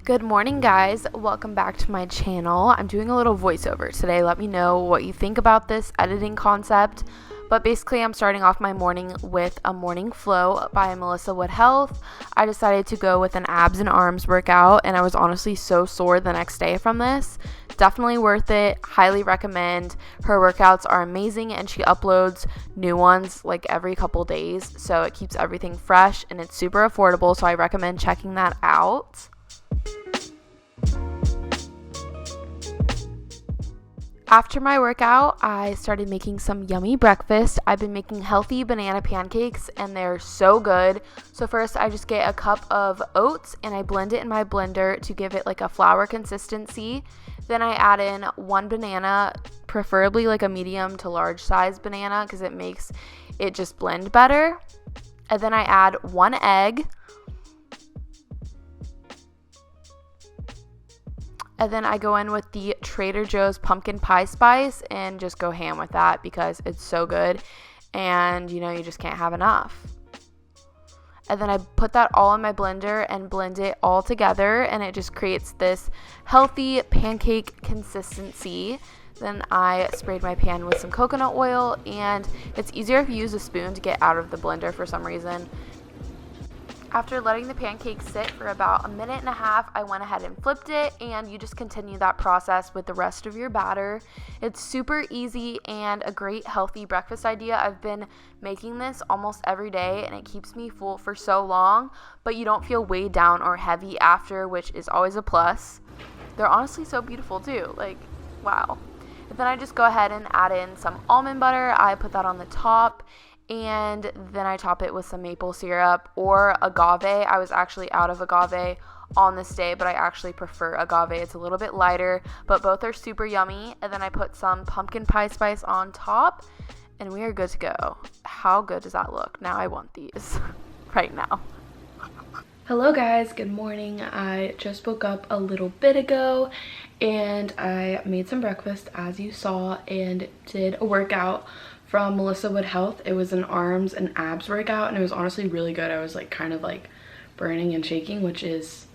Good morning, guys. Welcome back to my channel. I'm doing a little voiceover today. Let me know what you think about this editing concept. But basically, I'm starting off my morning with a morning flow by Melissa Wood Health. I decided to go with an abs and arms workout, and I was honestly so sore the next day from this. Definitely worth it. Highly recommend. Her workouts are amazing, and she uploads new ones like every couple days, so it keeps everything fresh, and it's super affordable, so I recommend checking that out. After my workout, I started making some yummy breakfast. I've been making healthy banana pancakes, and they're so good. So first, I just get a cup of oats, and I blend it in my blender to give it like a flour consistency. Then I add in one banana, preferably like a medium to large size banana, because it makes it just blend better. And then I add one egg. And then I go in with the Trader Joe's pumpkin pie spice and just go ham with that because it's so good. And, you just can't have enough. And then I put that all in my blender and blend it all together. And it just creates this healthy pancake consistency. Then I sprayed my pan with some coconut oil. And it's easier if you use a spoon to get out of the blender for some reason. After letting the pancakes sit for about a minute and a half, I went ahead and flipped it, and you just continue that process with the rest of your batter. It's super easy and a great healthy breakfast idea. I've been making this almost every day, and it keeps me full for so long, but you don't feel weighed down or heavy after, which is always a plus. They're honestly so beautiful too, wow. And then I just go ahead and add in some almond butter. I put that on the top. And then I top it with some maple syrup or agave. I was actually out of agave on this day, but I actually prefer agave. It's a little bit lighter, but both are super yummy. And then I put some pumpkin pie spice on top, and we are good to go. How good does that look? Now I want these right now. Hello guys, good morning. I just woke up a little bit ago, and I made some breakfast as you saw and did a workout from Melissa Wood Health. It was an arms and abs workout, and it was honestly really good. I was kind of burning and shaking, which is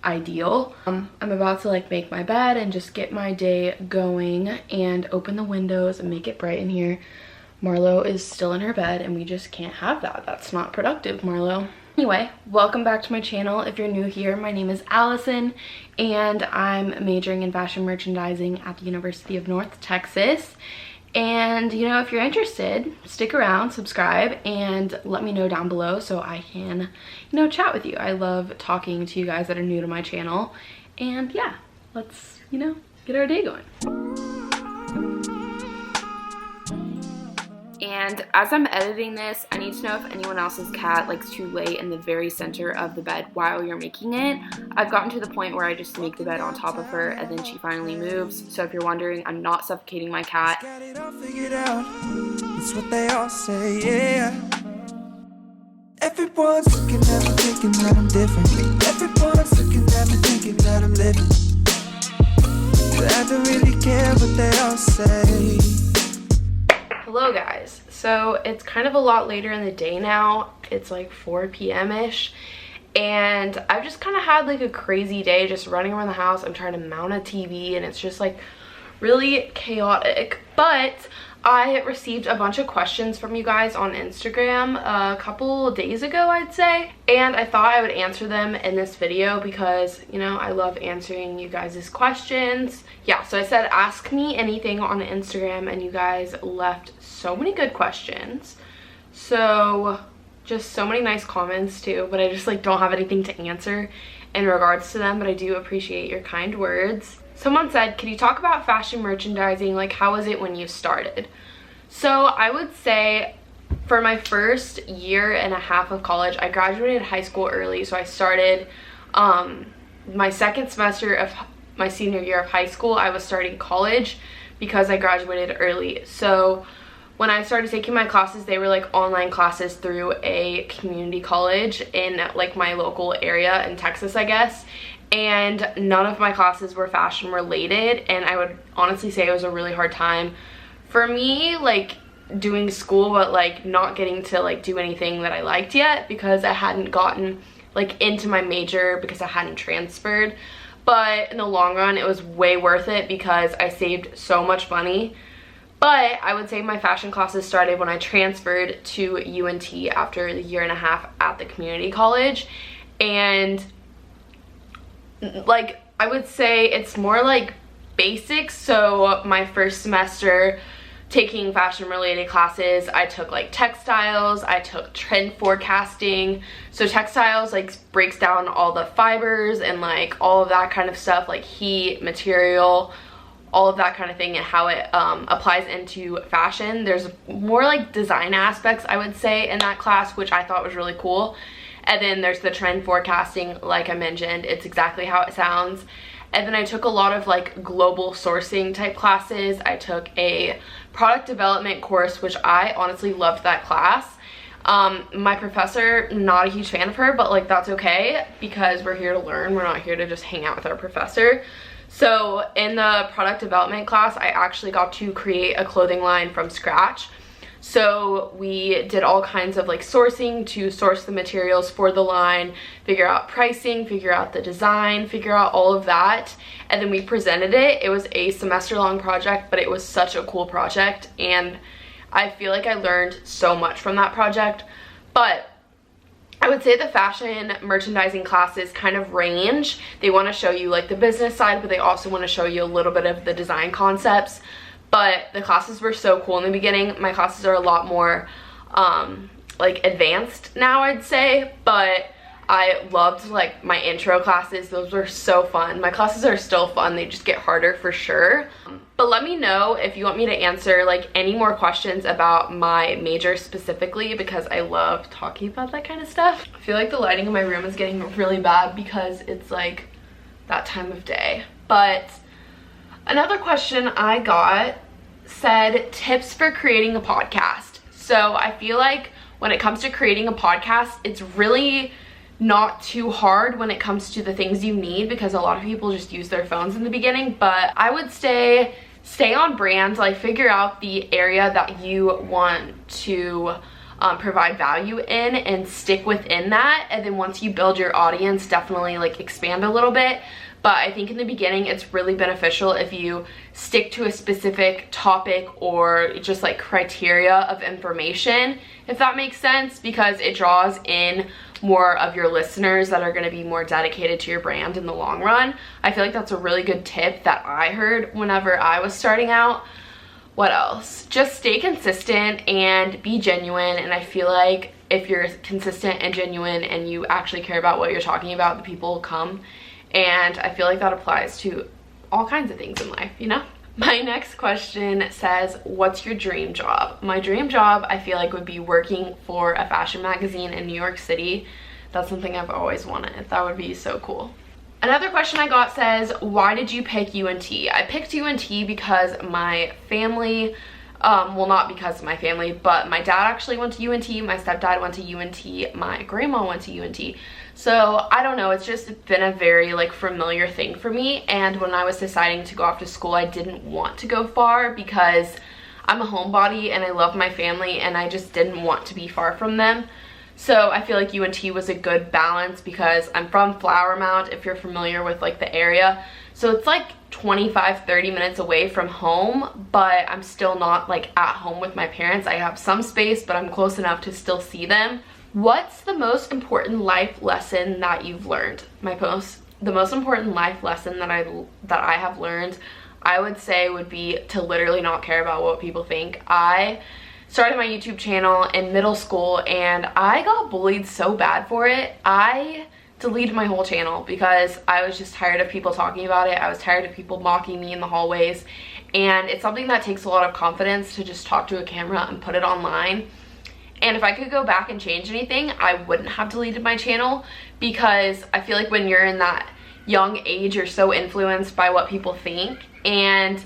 ideal. I'm about to make my bed and just get my day going and open the windows and make it bright in here. Marlo is still in her bed, and we just can't have that. That's not productive, Marlo. Anyway, welcome back to my channel. If you're new here, my name is Allison, and I'm majoring in fashion merchandising at the University of North Texas. And if you're interested, stick around, subscribe, and let me know down below so I can chat with you. I love talking to you guys that are new to my channel. And yeah, let's get our day going. And as I'm editing this, I need to know if anyone else's cat likes to lay in the very center of the bed while you're making it. I've gotten to the point where I just make the bed on top of her and then she finally moves. So if you're wondering, I'm not suffocating my cat. Got it all figured out. That's what they all say, yeah. Everyone's looking at me thinking that I'm different. Everyone's looking at me thinking that I'm living. But I don't really care what they all say. Hello guys, so it's kind of a lot later in the day now. It's 4 p.m.-ish, and I've just kind of had a crazy day just running around the house. I'm trying to mount a TV, and it's just really chaotic. But I received a bunch of questions from you guys on Instagram a couple days ago, I'd say, and I thought I would answer them in this video because I love answering you guys' questions. Yeah, so I said ask me anything on Instagram, and you guys left so many good questions. So just so many nice comments too, but I just don't have anything to answer in regards to them, but I do appreciate your kind words. Someone said, can you talk about fashion merchandising? How was it when you started? So I would say for my first year and a half of college, I graduated high school early. So I started my second semester of my senior year of high school. I was starting college because I graduated early. So when I started taking my classes, they were online classes through a community college in my local area in Texas, I guess. And none of my classes were fashion related, and I would honestly say it was a really hard time for me doing school, but not getting to do anything that I liked yet because I hadn't gotten like into my major because I hadn't transferred. But in the long run, it was way worth it because I saved so much money. But I would say my fashion classes started when I transferred to UNT after the year and a half at the community college. And like, I would say it's more like basics. So my first semester taking fashion related classes, I took like textiles, I took trend forecasting. So textiles like breaks down all the fibers and like all of that kind of stuff, like heat, material, all of that kind of thing, and how it applies into fashion. There's more like design aspects, I would say, in that class, which I thought was really cool. And then there's the trend forecasting, like I mentioned, it's exactly how it sounds. And then I took a lot of like global sourcing type classes. I took a product development course, which I honestly loved that class. My professor, not a huge fan of her, but like that's okay because we're here to learn. We're not here to just hang out with our professor. So in the product development class, I actually got to create a clothing line from scratch. So we did all kinds of like sourcing to source the materials for the line, figure out pricing, figure out the design, figure out all of that. And then we presented it. It was a semester long project, but it was such a cool project. And I feel like I learned so much from that project. But I would say the fashion merchandising classes kind of range. They want to show you like the business side, but they also want to show you a little bit of the design concepts. But the classes were so cool in the beginning. My classes are a lot more like advanced now, I'd say, but I loved like my intro classes. Those were so fun. My classes are still fun. They just get harder for sure. But let me know if you want me to answer like any more questions about my major specifically, because I love talking about that kind of stuff. I feel like the lighting in my room is getting really bad because it's like that time of day. But another question I got said tips for creating a podcast. So I feel like when it comes to creating a podcast, it's really not too hard when it comes to the things you need, because a lot of people just use their phones in the beginning. But I would stay on brand, like figure out the area that you want to provide value in and stick within that. And then once you build your audience, definitely like expand a little bit. But I think in the beginning, it's really beneficial if you stick to a specific topic or just like criteria of information, if that makes sense, because it draws in more of your listeners that are going to be more dedicated to your brand in the long run. I feel like that's a really good tip that I heard whenever I was starting out. What else? Just stay consistent and be genuine. And I feel like if you're consistent and genuine and you actually care about what you're talking about, the people will come. And I feel like that applies to all kinds of things in life, you know? My next question says, what's your dream job? My dream job, I feel like, would be working for a fashion magazine in New York City. That's something I've always wanted. That would be so cool. Another question I got says, why did you pick UNT? I picked UNT because my family, well, not because of my family, but my dad actually went to UNT, my stepdad went to UNT, my grandma went to UNT. So I don't know, it's just been a very like familiar thing for me. And when I was deciding to go off to school, I didn't want to go far because I'm a homebody and I love my family and I just didn't want to be far from them. So I feel like UNT was a good balance because I'm from Flower Mound, if you're familiar with like the area. So it's like 25-30 minutes away from home, but I'm still not like at home with my parents. I have some space, but I'm close enough to still see them. What's the most important life lesson that you've learned? The most important life lesson that I have learned, I would say, would be to literally not care about what people think. I started my YouTube channel in middle school and I got bullied so bad for it. I deleted my whole channel because I was just tired of people talking about it. I was tired of people mocking me in the hallways, and it's something that takes a lot of confidence to just talk to a camera and put it online. And if I could go back and change anything, I wouldn't have deleted my channel, because I feel like when you're in that young age, you're so influenced by what people think. And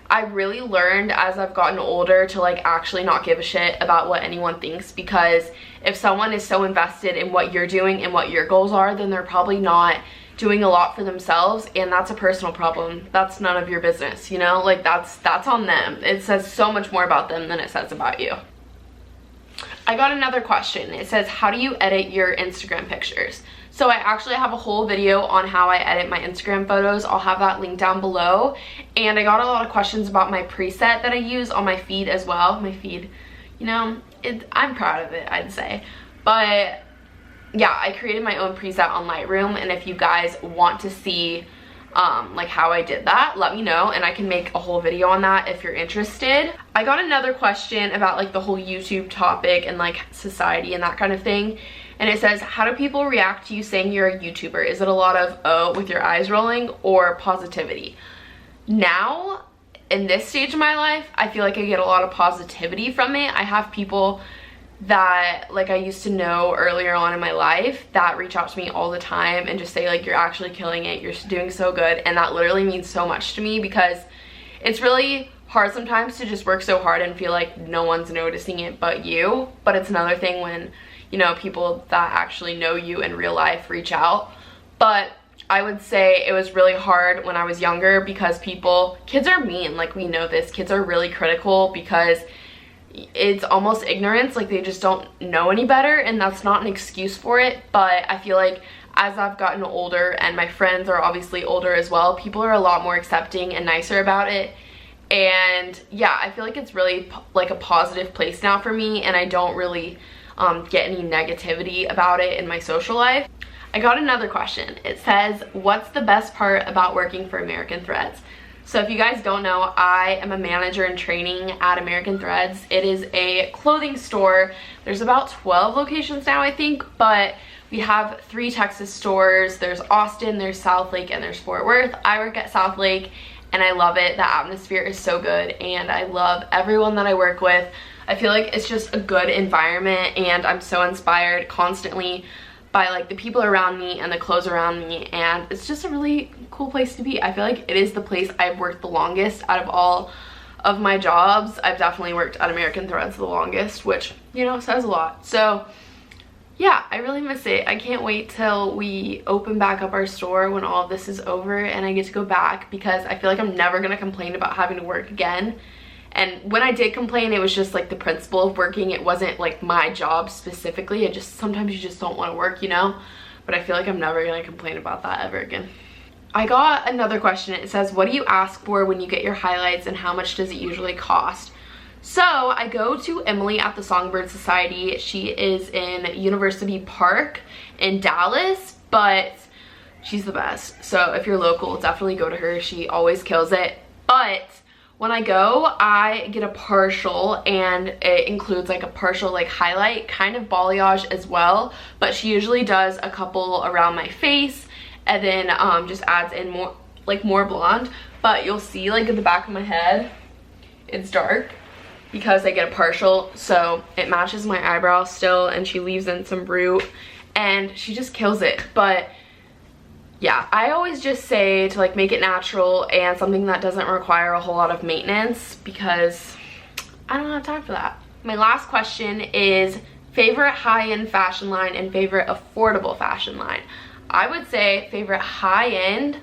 I really learned as I've gotten older to like actually not give a shit about what anyone thinks, because if someone is so invested in what you're doing and what your goals are, then they're probably not doing a lot for themselves, and that's a personal problem. That's none of your business, you know? Like that's on them. It says so much more about them than it says about you. I got another question. It says, how do you edit your Instagram pictures? So I actually have a whole video on how I edit my Instagram photos. I'll have that linked down below. And I got a lot of questions about my preset that I use on my feed as well. My feed, you know, I'm proud of it, I'd say. But yeah, I created my own preset on Lightroom, and if you guys want to see like how I did that, let me know and I can make a whole video on that if you're interested. I got another question about like the whole YouTube topic and like society and that kind of thing, and it says, how do people react to you saying you're a YouTuber? Is it a lot of oh with your eyes rolling or positivity? Now in this stage of my life, I feel like I get a lot of positivity from it. I have people that like I used to know earlier on in my life that reach out to me all the time and just say like, you're actually killing it, you're doing so good, and that literally means so much to me, because it's really hard sometimes to just work so hard and feel like no one's noticing it but you. But it's another thing when, you know, people that actually know you in real life reach out. But I would say it was really hard when I was younger, because kids are mean, like we know this, kids are really critical because it's almost ignorance, like they just don't know any better, and that's not an excuse for it. But I feel like as I've gotten older, and my friends are obviously older as well, people are a lot more accepting and nicer about it. And yeah, I feel like it's really like a positive place now for me, and I don't really get any negativity about it in my social life. I got another question. It says, what's the best part about working for American Threads? So if you guys don't know, I am a manager in training at American Threads. It is a clothing store. There's about 12 locations now, I think, but we have 3 Texas stores. There's Austin, there's Southlake, and there's Fort Worth. I work at Southlake, and I love it. The atmosphere is so good, and I love everyone that I work with. I feel like it's just a good environment, and I'm so inspired constantly by like the people around me and the clothes around me, and it's just a really cool place to be. I feel like it is the place I've worked the longest out of all of my jobs. I've definitely worked at American Threads the longest, which, you know, says a lot. So yeah, I really miss it. I can't wait till we open back up our store when all of this is over and I get to go back, because I feel like I'm never gonna complain about having to work again. And when I did complain, it was just like the principle of working. It wasn't like my job specifically. It just, sometimes you just don't want to work, you know? But I feel like I'm never going to complain about that ever again. I got another question. It says, what do you ask for when you get your highlights, and how much does it usually cost? So I go to Emily at the Songbird Society. She is in University Park in Dallas, but she's the best. So if you're local, definitely go to her. She always kills it. But when I go, I get a partial, and it includes like a partial like highlight kind of balayage as well, but she usually does a couple around my face, and then just adds in more blonde. But you'll see like at the back of my head it's dark because I get a partial, so it matches my eyebrows still, and she leaves in some brute, and she just kills it. But yeah, I always just say to like make it natural and something that doesn't require a whole lot of maintenance, because I don't have time for that. My last question is favorite high-end fashion line and favorite affordable fashion line. I would say favorite high-end,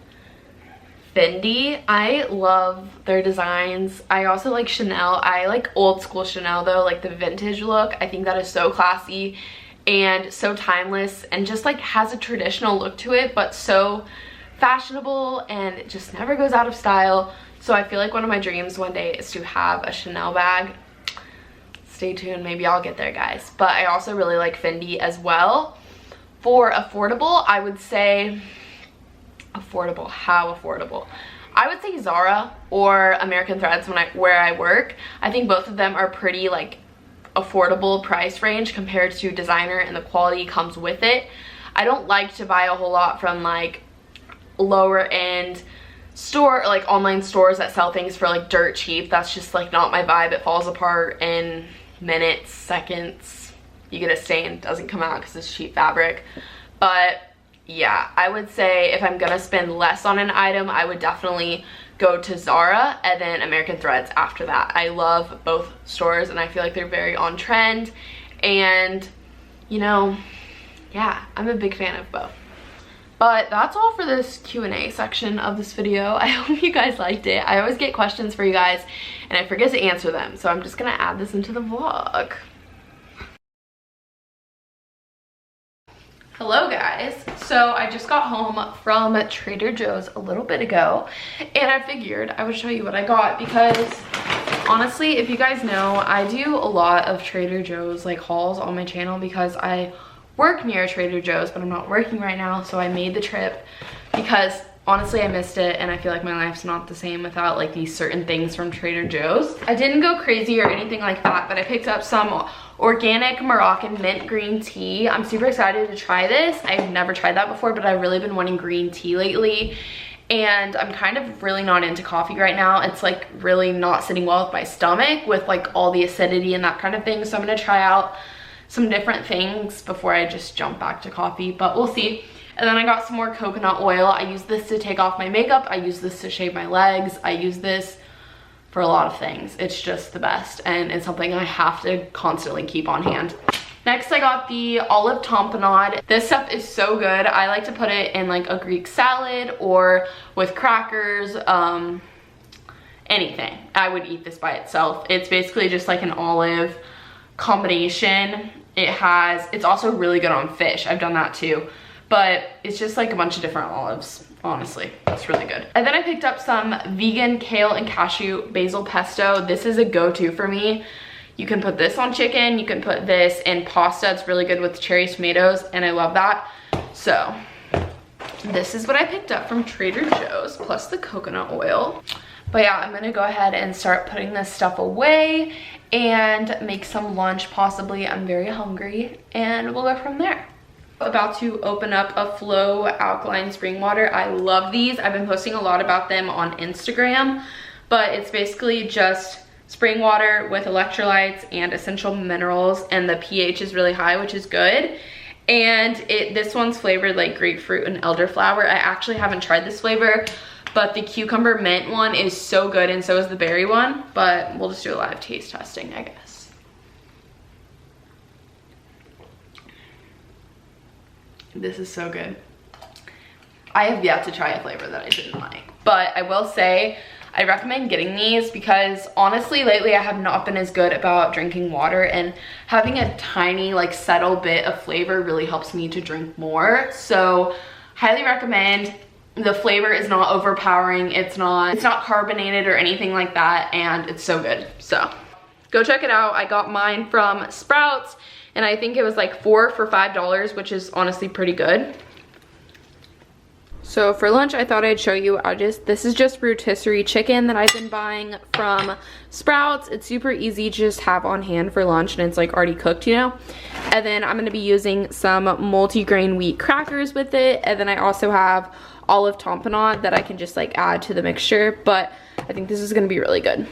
Fendi. I love their designs. I also like Chanel. I like old school Chanel though, like the vintage look. I think that is so classy and so timeless, and just like has a traditional look to it, but so fashionable, and it just never goes out of style. So I feel like one of my dreams one day is to have a Chanel bag. Stay tuned, maybe I'll get there, guys. But I also really like Fendi as well. For affordable, I would say affordable. How affordable? I would say Zara or American Threads where I work. I think both of them are pretty like affordable price range compared to designer, and the quality comes with it. I don't like to buy a whole lot from like lower end store, like online stores that sell things for like dirt cheap. That's just like not my vibe. It falls apart in minutes, seconds. You get a stain, doesn't come out because it's cheap fabric. But yeah, I would say if I'm gonna spend less on an item, I would definitely go to Zara and then American Threads after that. I love both stores, and I feel like they're very on trend, and you know, yeah, I'm a big fan of both. But that's all for this Q&A section of this video. I hope you guys liked it. I always get questions for you guys and I forget to answer them, so I'm just gonna add this into the vlog. Hello guys. So I just got home from Trader Joe's a little bit ago and I figured I would show you what I got because honestly, if you guys know, I do a lot of Trader Joe's like hauls on my channel because I work near Trader Joe's, but I'm not working right now, so I made the trip because honestly I missed it and I feel like my life's not the same without like these certain things from Trader Joe's. I didn't go crazy or anything like that, but I picked up some organic Moroccan mint green tea. I'm super excited to try this. I've never tried that before, but I've really been wanting green tea lately. And I'm kind of really not into coffee right now. It's like really not sitting well with my stomach with like all the acidity and that kind of thing. So I'm gonna try out some different things before I just jump back to coffee, but we'll see. And then I got some more coconut oil. I use this to take off my makeup. I use this to shave my legs. I use this for a lot of things. It's just the best and it's something I have to constantly keep on hand. Next I got the olive tapenade. This stuff is so good. I like to put it in like a Greek salad or with crackers, anything. I would eat this by itself. It's basically just like an olive combination. It's also really good on fish. I've done that too. But it's just like a bunch of different olives. Honestly, it's really good. And then I picked up some vegan kale and cashew basil pesto. This is a go-to for me. You can put this on chicken, you can put this in pasta. It's really good with cherry tomatoes and I love that. So this is what I picked up from Trader Joe's plus the coconut oil. But yeah, I'm gonna go ahead and start putting this stuff away and make some lunch possibly. I'm very hungry and we'll go from there. About to open up a Flow alkaline spring water. I love these. I've been posting a lot about them on Instagram, but it's basically just spring water with electrolytes and essential minerals, and the pH is really high, which is good. And this one's flavored like grapefruit and elderflower. I actually haven't tried this flavor, but the cucumber mint one is so good and so is the berry one, but we'll just do a live taste testing, I guess. This is so good. I have yet to try a flavor that I didn't like, but I will say I recommend getting these because honestly lately I have not been as good about drinking water, and having a tiny like subtle bit of flavor really helps me to drink more. So highly recommend. The flavor is not overpowering. It's not carbonated or anything like that, and it's so good. So go check it out. I got mine from Sprouts and I think it was like 4 for $5, which is honestly pretty good. So for lunch, I thought I'd show you, this is just rotisserie chicken that I've been buying from Sprouts. It's super easy to just have on hand for lunch and it's like already cooked, you know? And then I'm gonna be using some multi-grain wheat crackers with it. And then I also have olive tapenade that I can just like add to the mixture, but I think this is gonna be really good.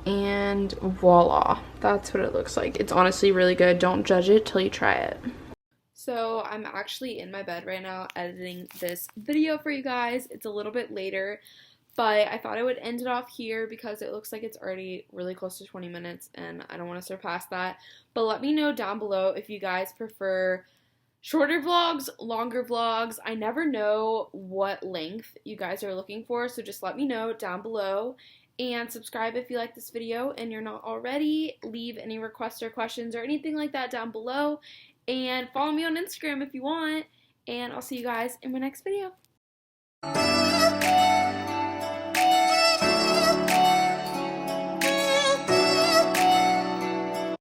And voila, that's what it looks like. It's honestly really good. Don't judge it till you try it. So I'm actually in my bed right now editing this video for you guys. It's a little bit later, but I thought I would end it off here because it looks like it's already really close to 20 minutes and I don't want to surpass that. But let me know down below if you guys prefer shorter vlogs, longer vlogs. I never know what length you guys are looking for, so just let me know down below. And subscribe if you like this video and you're not already. Leave any requests or questions or anything like that down below. And follow me on Instagram if you want. And I'll see you guys in my next video.